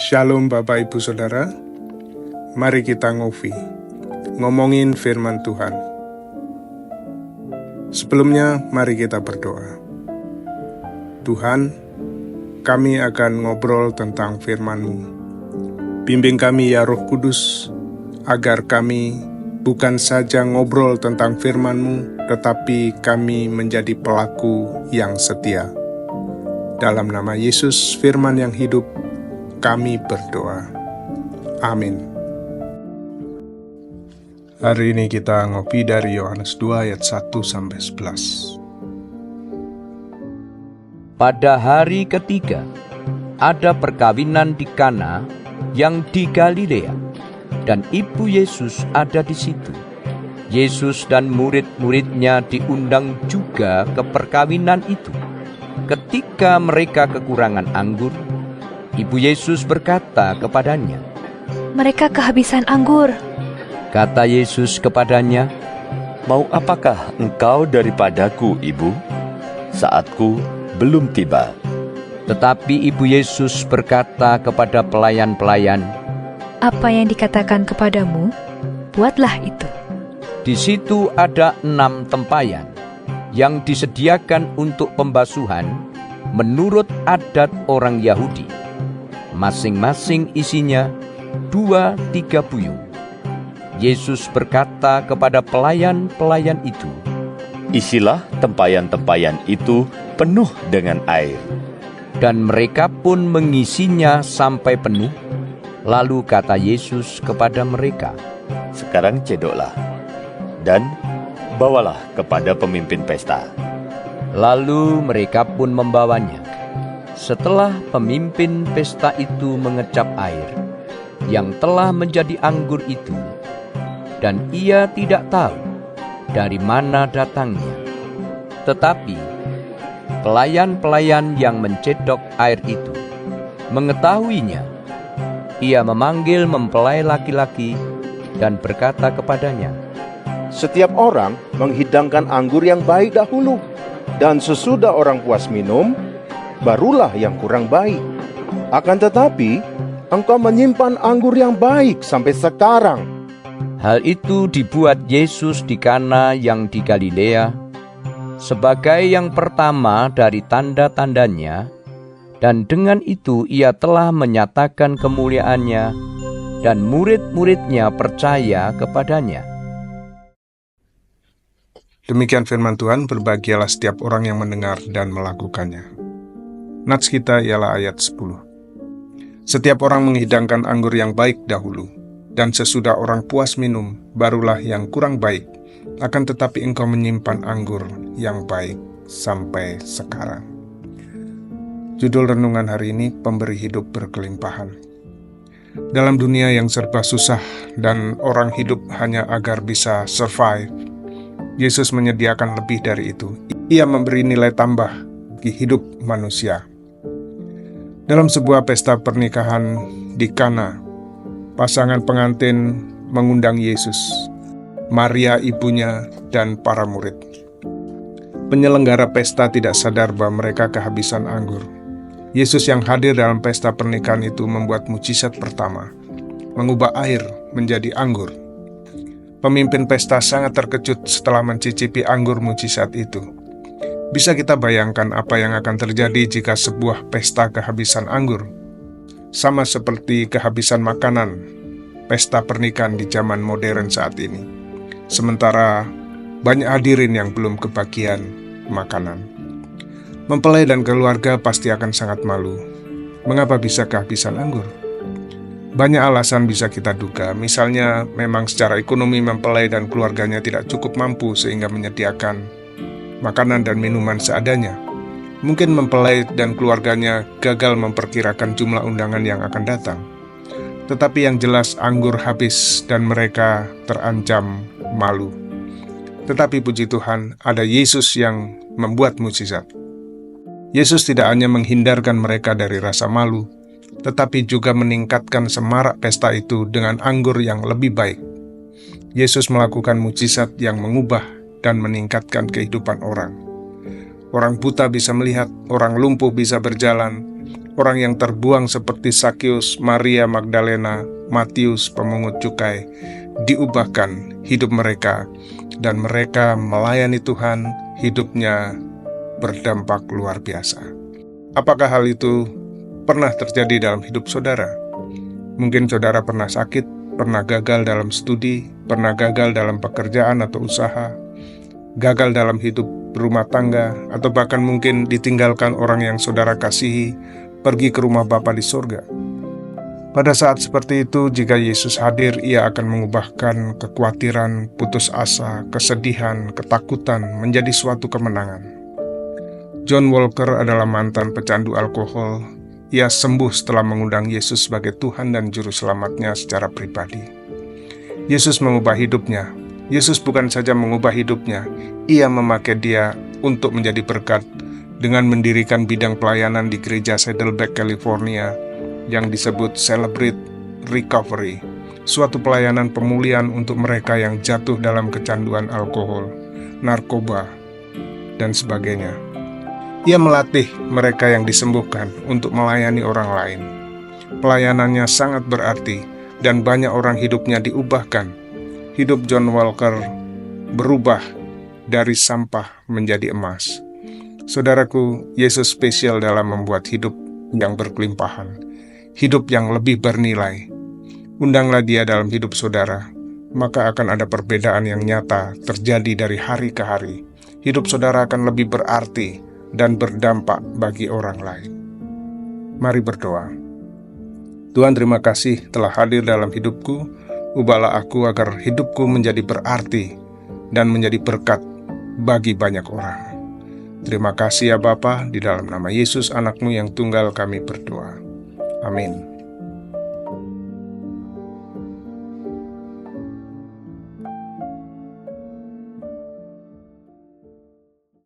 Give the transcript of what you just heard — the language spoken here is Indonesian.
Shalom Bapak Ibu Saudara, mari kita ngomongin firman Tuhan. Sebelumnya mari kita berdoa. Tuhan, kami akan ngobrol tentang firman-Mu. Bimbing kami ya Roh Kudus, agar kami bukan saja ngobrol tentang firman-Mu, tetapi kami menjadi pelaku yang setia. Dalam nama Yesus, firman yang hidup, kami berdoa. Amin. Hari ini kita ngopi dari Yohanes 2 ayat 1-11. Pada hari ketiga, ada perkawinan di Kana yang di Galilea, dan ibu Yesus ada di situ. Yesus dan murid-muridnya diundang juga ke perkawinan itu. Ketika mereka kekurangan anggur, Ibu Yesus berkata kepadanya, "Mereka kehabisan anggur." Kata Yesus kepadanya, "Mau apakah engkau daripadaku, Ibu? Saatku belum tiba." Tetapi Ibu Yesus berkata kepada pelayan-pelayan, "Apa yang dikatakan kepadamu, buatlah itu." Di situ ada 6 tempayan yang disediakan untuk pembasuhan menurut adat orang Yahudi. Masing-masing isinya 2-3 buyung. Yesus berkata kepada pelayan-pelayan itu, "Isilah tempayan-tempayan itu penuh dengan air." Dan mereka pun mengisinya sampai penuh. Lalu kata Yesus kepada mereka, "Sekarang cedoklah, dan bawalah kepada pemimpin pesta." Lalu mereka pun membawanya. Setelah pemimpin pesta itu mengecap air yang telah menjadi anggur itu, dan ia tidak tahu dari mana datangnya. Tetapi pelayan-pelayan yang mencedok air itu mengetahuinya. Ia memanggil mempelai laki-laki dan berkata kepadanya, "Setiap orang menghidangkan anggur yang baik dahulu, dan sesudah orang puas minum, barulah yang kurang baik. Akan tetapi, engkau menyimpan anggur yang baik sampai sekarang." Hal itu dibuat Yesus di Kana yang di Galilea sebagai yang pertama dari tanda-tandanya, dan dengan itu ia telah menyatakan kemuliaannya, dan murid-muridnya percaya kepadanya. Demikian firman Tuhan, berbahagialah setiap orang yang mendengar dan melakukannya. Nats kita ialah ayat 10. Setiap orang menghidangkan anggur yang baik dahulu, dan sesudah orang puas minum, barulah yang kurang baik. Akan tetapi engkau menyimpan anggur yang baik sampai sekarang. Judul renungan hari ini, pemberi hidup berkelimpahan. Dalam dunia yang serba susah dan orang hidup hanya agar bisa survive, Yesus menyediakan lebih dari itu. Ia memberi nilai tambah bagi hidup manusia. Dalam sebuah pesta pernikahan di Kana, pasangan pengantin mengundang Yesus, Maria ibunya, dan para murid. Penyelenggara pesta tidak sadar bahwa mereka kehabisan anggur. Yesus yang hadir dalam pesta pernikahan itu membuat mujizat pertama, mengubah air menjadi anggur. Pemimpin pesta sangat terkejut setelah mencicipi anggur mujizat itu. Bisa kita bayangkan apa yang akan terjadi jika sebuah pesta kehabisan anggur? Sama seperti kehabisan makanan, pesta pernikahan di zaman modern saat ini. Sementara banyak hadirin yang belum kebagian makanan. Mempelai dan keluarga pasti akan sangat malu. Mengapa bisa kehabisan anggur? Banyak alasan bisa kita duga, misalnya memang secara ekonomi mempelai dan keluarganya tidak cukup mampu sehingga menyediakan makanan dan minuman seadanya. Mungkin mempelai dan keluarganya gagal memperkirakan jumlah undangan yang akan datang. Tetapi yang jelas anggur habis dan mereka terancam malu. Tetapi puji Tuhan, ada Yesus yang membuat mujizat. Yesus tidak hanya menghindarkan mereka dari rasa malu, tetapi juga meningkatkan semarak pesta itu dengan anggur yang lebih baik. Yesus melakukan mujizat yang mengubah dan meningkatkan kehidupan orang. Orang buta bisa melihat, orang lumpuh bisa berjalan, orang yang terbuang seperti Sakeus, Maria Magdalena, Matius pemungut cukai, diubahkan hidup mereka, dan mereka melayani Tuhan, hidupnya berdampak luar biasa. Apakah hal itu pernah terjadi dalam hidup saudara? Mungkin saudara pernah sakit, pernah gagal dalam studi, pernah gagal dalam pekerjaan atau usaha, gagal dalam hidup berumah tangga, atau bahkan mungkin ditinggalkan orang yang saudara kasihi, pergi ke rumah Bapa di surga. Pada saat seperti itu, jika Yesus hadir, Ia akan mengubahkan kekhawatiran, putus asa, kesedihan, ketakutan menjadi suatu kemenangan. John Walker adalah mantan pecandu alkohol. Ia sembuh setelah mengundang Yesus sebagai Tuhan dan Juru Selamatnya secara pribadi. Yesus mengubah hidupnya. Yesus bukan saja mengubah hidupnya, Ia memakai dia untuk menjadi berkat dengan mendirikan bidang pelayanan di gereja Saddleback, California yang disebut Celebrate Recovery, suatu pelayanan pemulihan untuk mereka yang jatuh dalam kecanduan alkohol, narkoba, dan sebagainya. Ia melatih mereka yang disembuhkan untuk melayani orang lain. Pelayanannya sangat berarti dan banyak orang hidupnya diubahkan. Hidup John Walker berubah dari sampah menjadi emas. Saudaraku, Yesus spesial dalam membuat hidup yang berkelimpahan, hidup yang lebih bernilai. Undanglah Dia dalam hidup saudara, maka akan ada perbedaan yang nyata terjadi dari hari ke hari. Hidup saudara akan lebih berarti dan berdampak bagi orang lain. Mari berdoa. Tuhan, terima kasih telah hadir dalam hidupku. Ubahlah aku agar hidupku menjadi berarti dan menjadi berkat bagi banyak orang. Terima kasih ya Bapa, di dalam nama Yesus anakmu yang tunggal kami berdoa. Amin.